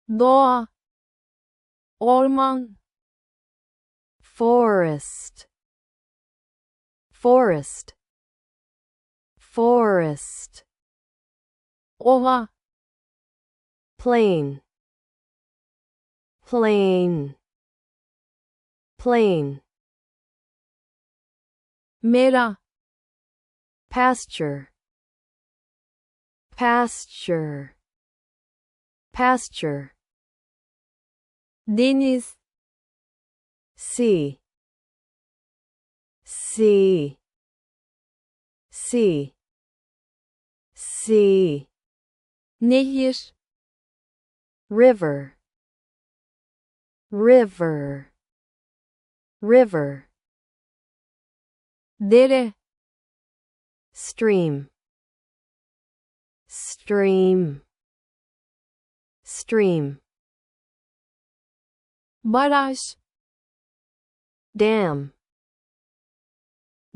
Doğa, orman, forest, forest, forest, ova, plain, plain, plain, mera, pasture, pasture, pasture, deniz, sea, sea, sea, sea, nehir, river, river, river, dere, stream, stream, stream, baraj, dam,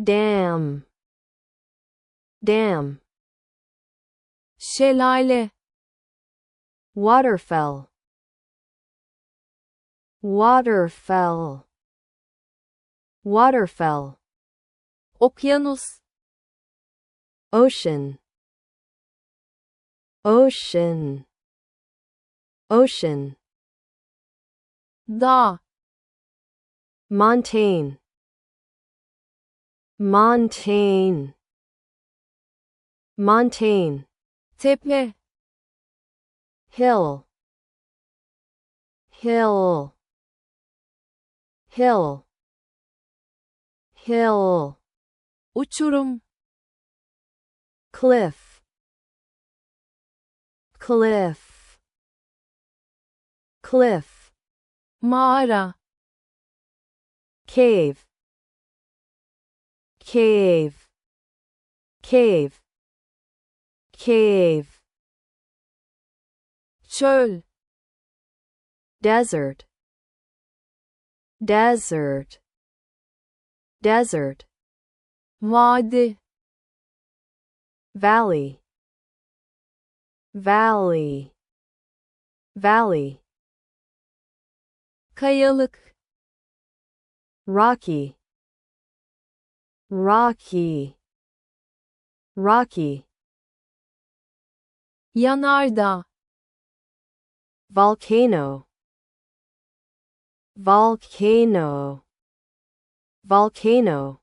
dam, dam, şelale, waterfall, waterfall, waterfall, okyanus, ocean, ocean, ocean, dağ, montane, montane, montane, tepe, hill, hill, hill, hill, uçurum, cliff, cliff, cliff, mağara, cave, cave, cave, cave, çöl, desert, desert, desert, vadi, valley, valley, valley, kayalık, rocky, rocky, rocky, yanardağ, volcano, volcano, volcano,